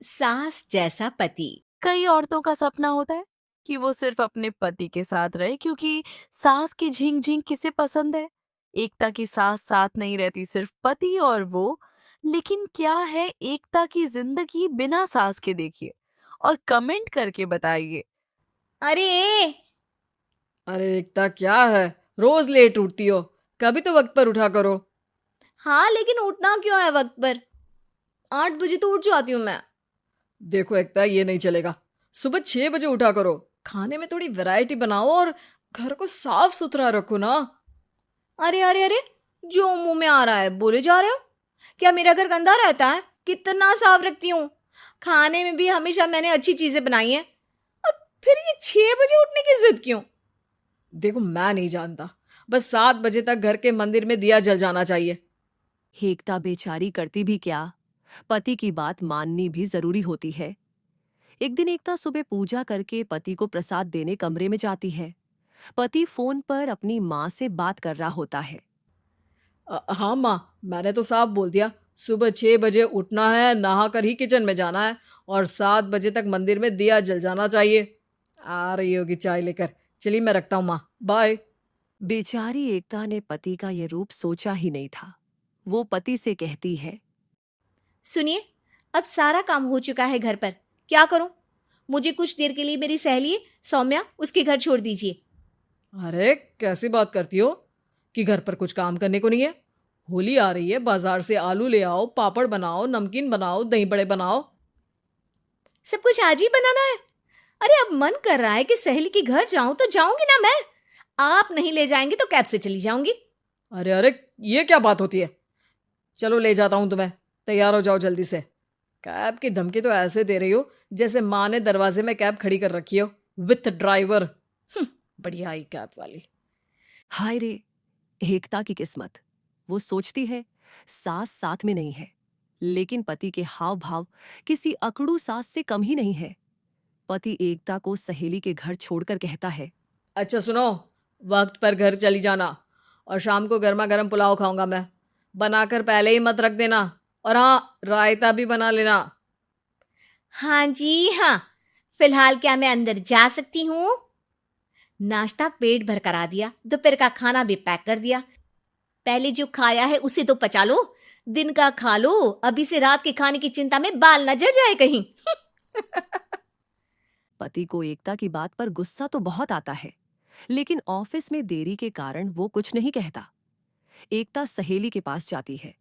सास जैसा पति। कई औरतों का सपना होता है कि वो सिर्फ अपने पति के साथ रहे, क्योंकि सास की झिंग झिंग किसे पसंद है। एकता की सास साथ नहीं रहती, सिर्फ पति और वो। लेकिन क्या है एकता की जिंदगी बिना सास के? देखिए और कमेंट करके बताइए। अरे अरे एकता, क्या है? रोज लेट उठती हो, कभी तो वक्त पर उठा करो। हाँ, लेकिन उठना क्यों है वक्त पर? 8 बजे तो उठ जाती हूँ मैं। देखो एकता, ये नहीं चलेगा। सुबह 6 बजे उठा करो। खाने में थोड़ी वैरायटी बनाओ और घर को साफ सुथरा रखो ना। अरे अरे अरे, जो मुंह में आ रहा है बोले जा रहे हो। क्या मेरा घर गंदा रहता है? कितना साफ रखती हूँ। खाने में भी हमेशा मैंने अच्छी चीजें बनाई हैं। अब फिर ये 6 बजे उठने की जिद क्यों? देखो, मैं नहीं जानता, बस 7 बजे तक घर के मंदिर में दिया जल जाना चाहिए। एकता बेचारी करती भी क्या, पति की बात माननी भी जरूरी होती है। एक दिन एकता सुबह पूजा करके पति को प्रसाद देने कमरे में जाती है। पति फोन पर अपनी माँ से बात कर रहा होता है। हाँ माँ, मैंने तो साफ बोल दिया। सुबह 6 बजे उठना है, नहा कर ही किचन में जाना है और 7 बजे तक मंदिर में दिया जल जाना चाहिए। आ रही होगी चाय लेकर। चलिए मैं रखता हूँ माँ, बाय। बेचारी एकता ने पति का ये रूप सोचा ही नहीं था। वो पति से कहती है, सुनिए, अब सारा काम हो चुका है घर पर। क्या करूं? मुझे कुछ देर के लिए मेरी सहेली सौम्या उसके घर छोड़ दीजिए। अरे कैसी बात करती हो कि घर पर कुछ काम करने को नहीं है? होली आ रही है, बाजार से आलू ले आओ, पापड़ बनाओ, नमकीन बनाओ, दही बड़े बनाओ। सब कुछ आज ही बनाना है? अरे अब मन कर रहा है कि सहेली के घर जाऊं तो जाऊंगी ना मैं। आप नहीं ले जाएंगे तो कैब से चली जाऊंगी। अरे अरे, ये क्या बात होती है? चलो ले जाता हूँ तुम्हें, तैयार हो जाओ जल्दी से। कैब की धमकी तो ऐसे दे रही हो जैसे माँ ने दरवाजे में कैब खड़ी कर रखी हो, विथ ड्राइवर। बढ़िया आई कैब वाली। हाय रे एकता की किस्मत। वो सोचती है सास साथ में नहीं है, लेकिन पति के हाव भाव किसी अकड़ू सास से कम ही नहीं है। पति एकता को सहेली के घर छोड़कर कहता है, अच्छा सुनो, वक्त पर घर चली जाना और शाम को गर्मा गर्म पुलाव खाऊंगा मैं। बनाकर पहले ही मत रख देना। और हाँ, रायता भी बना लेना। हाँ जी हाँ। फिलहाल क्या मैं अंदर जा सकती हूँ? नाश्ता पेट भर करा दिया, दोपहर का खाना भी पैक कर दिया। पहले जो खाया है उसे तो पचा लो। दिन का खा लो, अभी से रात के खाने की चिंता में बाल न जल जाए कहीं। पति को एकता की बात पर गुस्सा तो बहुत आता है, लेकिन ऑफिस में देरी के कारण वो कुछ नहीं कहता। एकता सहेली के पास जाती है,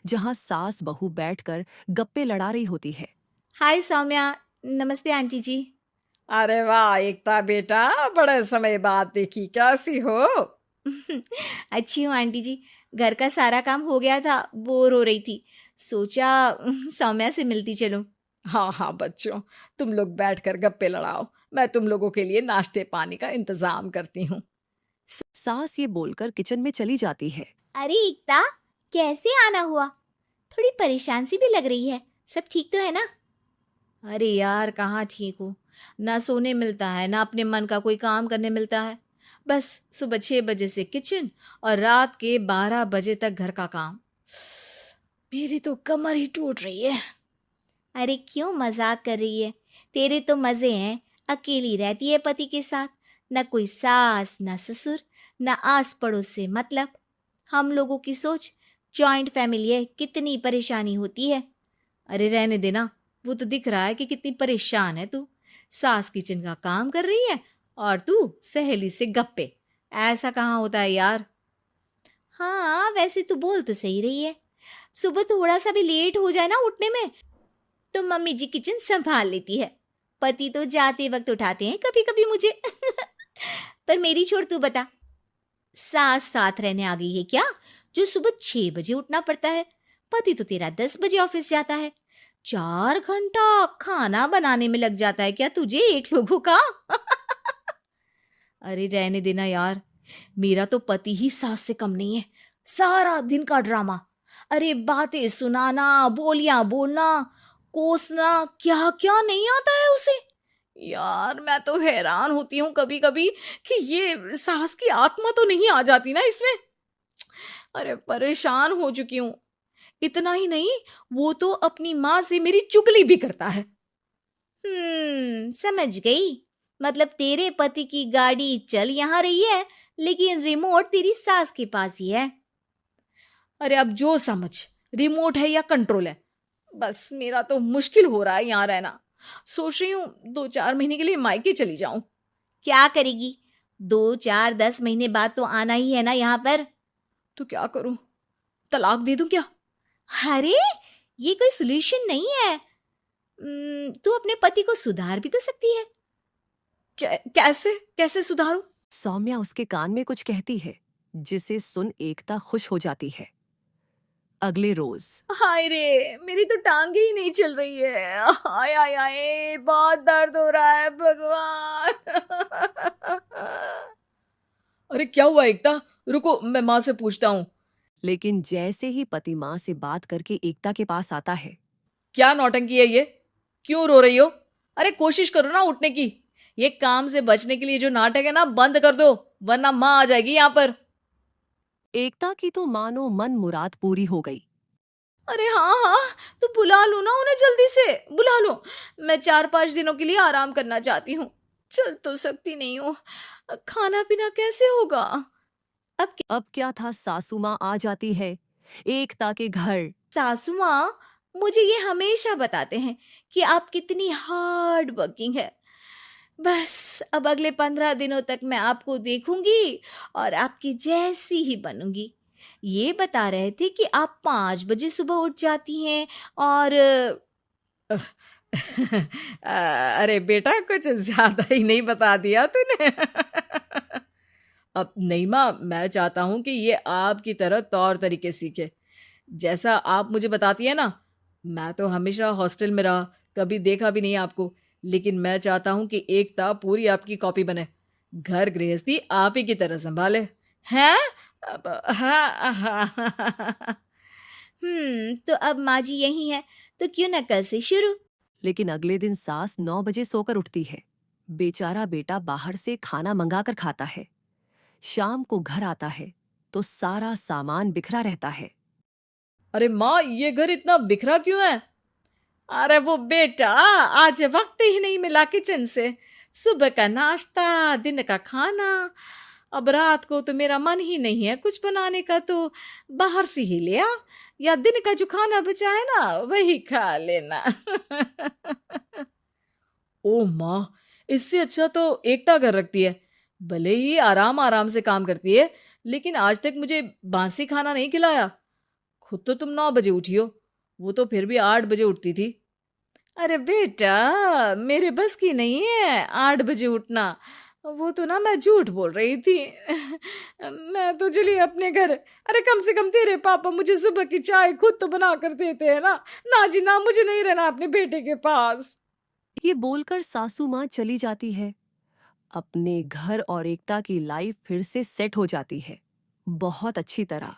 जहां सास बहू बैठकर गप्पे लड़ा रही होती है। हाय सौम्या। नमस्ते आंटी जी। अरे वाह एकता बेटा, बड़े समय बाद देखी, कैसी हो? अच्छी हूँ आंटी जी। घर का सारा काम हो गया था, बोर हो रही थी, सोचा सौम्या से मिलती चलूं। हाँ हाँ बच्चों, तुम लोग बैठकर गप्पे लड़ाओ, मैं तुम लोगों के लिए नाश्ते पानी का इंतजाम करती हूँ। सास ये बोलकर किचन में चली जाती है। अरे एकता, कैसे आना हुआ? थोड़ी परेशान सी भी लग रही है। सब ठीक तो है ना? अरे यार, कहाँ ठीक हूँ। ना सोने मिलता है, ना अपने मन का कोई काम करने मिलता है। बस सुबह 6 बजे से किचन और रात के 12 बजे तक घर का काम। मेरी तो कमर ही टूट रही है। अरे क्यों मजाक कर रही है? तेरे तो मजे हैं। अकेली रहती है पति के साथ। न कोई सास, न ससुर, न आस पड़ोस से मतलब। हम लोगों की सोच, जॉइंट फैमिली है, कितनी परेशानी होती है। अरे रहने देना, वो तो दिख रहा है कि कितनी परेशान है तू। सास किचन का काम कर रही है और तू सहेली से गप्पे। ऐसा कहाँ होता है यार। हाँ वैसे तू बोल तो सही रही है। सुबह थोड़ा सा भी लेट हो जाए ना उठने में, तो मम्मी जी किचन संभाल लेती है। पति तो जाते वक्त उठाते हैं कभी कभी मुझे। पर मेरी छोड़, तू बता, सास साथ रहने आ गई है क्या, जो सुबह 6 बजे उठना पड़ता है? पति तो तेरा 10 बजे ऑफिस जाता है। 4 घंटा खाना बनाने में लग जाता है क्या तुझे, एक लोगों का? अरे रहने देना यार। मेरा तो पति ही सास से कम नहीं है। सारा दिन का ड्रामा। अरे बातें सुनाना, बोलियां बोलना, कोसना, क्या क्या नहीं आता है उसे। यार मैं तो हैरान होती हूँ कभी कभी कि ये सास की आत्मा तो नहीं आ जाती ना इसमें। अरे परेशान हो चुकी हूँ। इतना ही नहीं, वो तो अपनी माँ से मेरी चुगली भी करता है। समझ गई। मतलब तेरे पति की गाड़ी चल यहाँ रही है, लेकिन रिमोट तेरी सास के पास ही है। अरे अब जो समझ, रिमोट है या कंट्रोल है, बस मेरा तो मुश्किल हो रहा है यहाँ रहना। सोच रही हूँ 2-4 महीने के लिए मायके चली जाऊं। क्या करेगी? 2, 4, 10 महीने बाद तो आना ही है ना यहाँ पर। तो क्या करूं, तलाक दे दूं क्या? अरे, ये कोई सोल्यूशन नहीं है। तू अपने पति को सुधार भी तो सकती है। कैसे कैसे सुधारूं? सौम्या उसके कान में कुछ कहती है, जिसे सुन एकता खुश हो जाती है। अगले रोज हाय रे, मेरी तो टांगे ही नहीं चल रही है। हाय हाय हाय, बहुत दर्द हो रहा है भगवान। अरे क्या हुआ एकता, रुको मैं माँ से पूछता हूँ। लेकिन जैसे ही पति माँ से बात करके एकता के पास आता है, क्या नौटंकी है ये, क्यों रो रही हो? अरे कोशिश करो ना उठने की। ये काम से बचने के लिए जो नाटक है ना, बंद कर दो, वरना माँ आ जाएगी यहाँ पर। एकता की तो मानो मन मुराद पूरी हो गई। अरे हाँ हाँ, तो बुला लो ना उन्हें, जल्दी से बुला लो। मैं 4-5 दिनों के लिए आराम करना चाहती हूँ, चल तो सकती नहीं हूँ। खाना पीना कैसे होगा? अब क्या था, सासू माँ आ जाती है एकता के घर। सासू माँ मुझे ये हमेशा बताते हैं कि आप कितनी हार्ड वर्किंग है। बस अब अगले 15 दिनों तक मैं आपको देखूंगी और आपकी जैसी ही बनूंगी। ये बता रहे थे कि आप 5 बजे सुबह उठ जाती हैं और अरे बेटा, कुछ ज्यादा ही नहीं बता दिया तूने। अब नहीं माँ, मैं चाहता हूं कि ये आपकी तरह तौर तरीके सीखे, जैसा आप मुझे बताती है ना। मैं तो हमेशा हॉस्टल में रहा, कभी देखा भी नहीं आपको, लेकिन मैं चाहता हूं कि एकता पूरी आपकी कॉपी बने, घर गृहस्थी आप ही की तरह संभाले। हैं? हाँ हाँ। तो अब माँ जी यही है, तो क्यों ना कल से शुरू। लेकिन अगले दिन सास 9 बजे सोकर उठती है। बेचारा बेटा बाहर से खाना मंगाकर खाता है। शाम को घर आता है तो सारा सामान बिखरा रहता है। अरे माँ, ये घर इतना बिखरा क्यों है? अरे वो बेटा, आज वक्त ही नहीं मिला किचन से। सुबह का नाश्ता, दिन का खाना, अब रात को तो मेरा मन ही नहीं है कुछ बनाने का, तो बाहर से ही ले आ, या दिन का जो खाना बचा है ना वही खा लेना। ओ माँ, इससे अच्छा तो एकता घर रखती है। भले ही आराम आराम से काम करती है, लेकिन आज तक मुझे बासी खाना नहीं खिलाया। खुद तो तुम 9 बजे उठी हो, वो तो फिर भी 8 बजे उठती थी। अरे बेटा, मेरे बस की नहीं है 8 बजे उठना। वो तो ना मैं झूठ बोल रही थी। मैं तो चली अपने घर। अरे कम से कम तेरे पापा मुझे सुबह की चाय खुद तो बना कर देते हैं ना। ना जी ना, मुझे नहीं रहना अपने बेटे के पास। ये बोलकर सासू माँ चली जाती है। अपने घर और एकता की लाइफ फिर से सेट हो जाती है, बहुत अच्छी तरह।